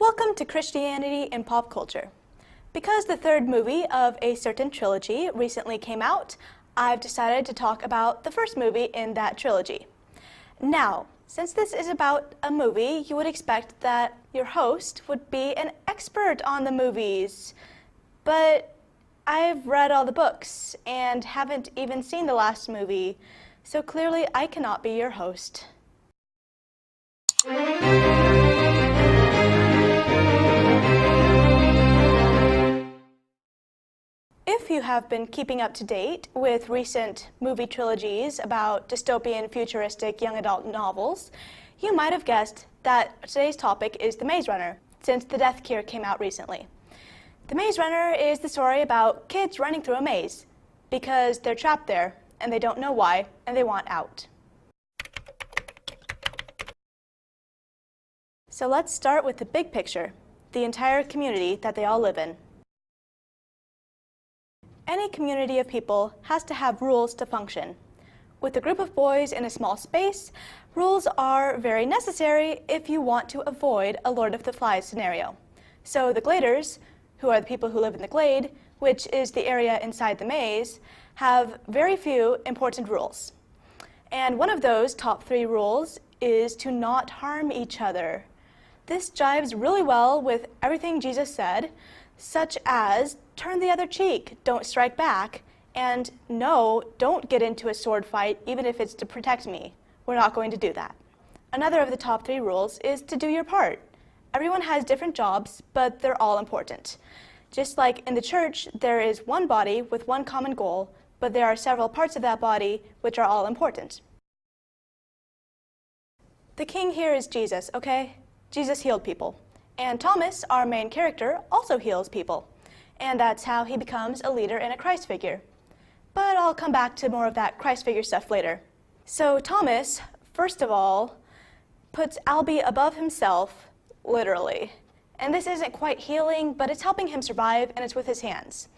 Welcome to Christianity and Pop Culture. Because the third movie of a certain trilogy recently came out, I've decided to talk about the first movie in that trilogy. Now, since this is about a movie, you would expect that your host would be an expert on the movies. But I've read all the books and haven't even seen the last movie, so clearly I cannot be your host. If you have been keeping up to date with recent movie trilogies about dystopian, futuristic young adult novels, you might have guessed that today's topic is The Maze Runner, since The Death Cure came out recently. The Maze Runner is the story about kids running through a maze because they're trapped there and they don't know why and they want out. So let's start with the big picture, the entire community that they all live in. Any community of people has to have rules to function. With a group of boys in a small space, rules are very necessary if you want to avoid a Lord of the Flies scenario. So the Gladers, who are the people who live in the glade, which is the area inside the maze, have very few important rules. And one of those top 3 rules is to not harm each other. This jives really well with everything Jesus said, such as turn the other cheek, don't strike back, and no, don't get into a sword fight even if it's to protect me. We're not going to do that. Another of the top 3 rules is to do your part. Everyone has different jobs, but they're all important. Just like in the church, there is one body with one common goal, but there are several parts of that body which are all important. The king here is Jesus, okay? Jesus healed people. And Thomas, our main character, also heals people. And that's how he becomes a leader and a Christ figure. But I'll come back to more of that Christ figure stuff later. So Thomas, first of all, puts Albie above himself, literally. And this isn't quite healing, but it's helping him survive, and it's with his hands.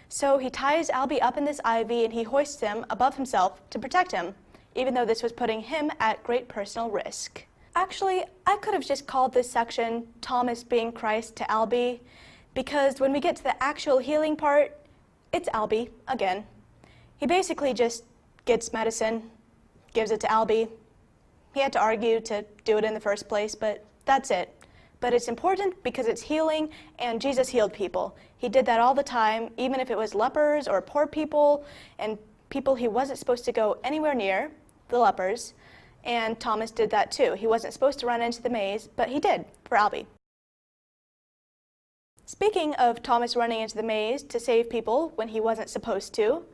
So he ties Albie up in this ivy, and he hoists him above himself to protect him, even though this was putting him at great personal risk. Actually, I could have just called this section Thomas being Christ to Albie, because when we get to the actual healing part, it's Albie again. He basically just gets medicine, gives it to Albie. He had to argue to do it in the first place, but that's it. But it's important because it's healing, and Jesus healed people. He did that all the time, even if it was lepers or poor people, and people he wasn't supposed to go anywhere near, the lepers. And Thomas did that too. He wasn't supposed to run into the maze, but he did for Albie. Speaking of Thomas running into the maze to save people when he wasn't supposed to,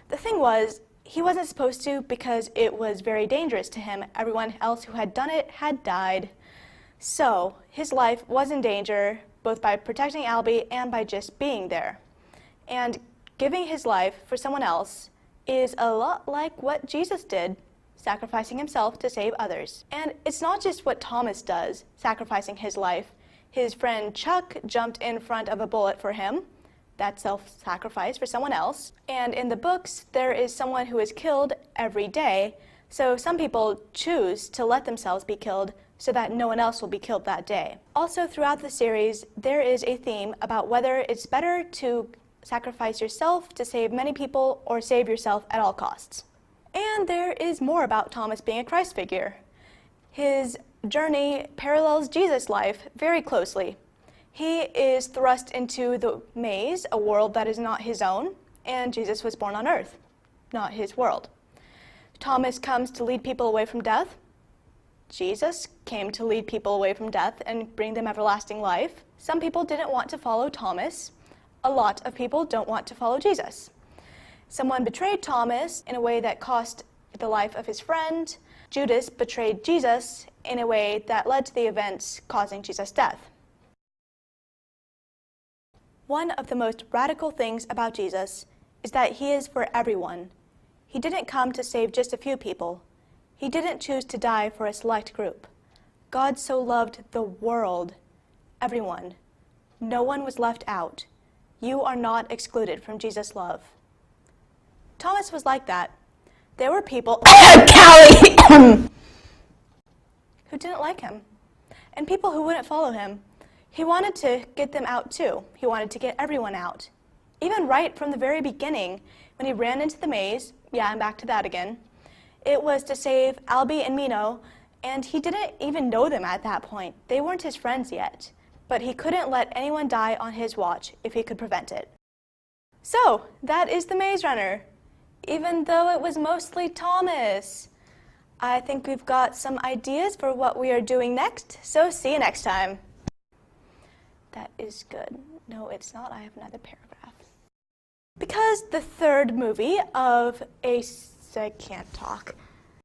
the thing was, he wasn't supposed to because it was very dangerous to him. Everyone else who had done it had died. So his life was in danger, both by protecting Albie and by just being there. And giving his life for someone else is a lot like what Jesus did, sacrificing himself to save others. And it's not just what Thomas does, sacrificing his life. His friend Chuck jumped in front of a bullet for him. That's self-sacrifice for someone else. And in the books, there is someone who is killed every day, so some people choose to let themselves be killed so that no one else will be killed that day. Also, throughout the series, there is a theme about whether it's better to sacrifice yourself to save many people or save yourself at all costs. And there is more about Thomas being a Christ figure. His journey parallels Jesus' life very closely. He is thrust into the maze, a world that is not his own, and Jesus was born on earth, not his world. Thomas comes to lead people away from death. Jesus came to lead people away from death and bring them everlasting life. Some people didn't want to follow Thomas. A lot of people don't want to follow Jesus. Someone betrayed Thomas in a way that cost the life of his friend. Judas betrayed Jesus in a way that led to the events causing Jesus' death. One of the most radical things about Jesus is that he is for everyone. He didn't come to save just a few people. He didn't choose to die for a select group. God so loved the world, everyone. No one was left out. You are not excluded from Jesus' love. Thomas was like that. There were people who didn't like him, and people who wouldn't follow him. He wanted to get them out too. He wanted to get everyone out. Even right from the very beginning, when he ran into the maze, yeah, I'm back to that again, it was to save Albie and Mino, and he didn't even know them at that point. They weren't his friends yet. But he couldn't let anyone die on his watch if he could prevent it. So, that is the Maze Runner, even though it was mostly Thomas. I think we've got some ideas for what we are doing next, so see you next time. That is good. No, it's not. I have another paragraph. Because the third movie of I can't talk.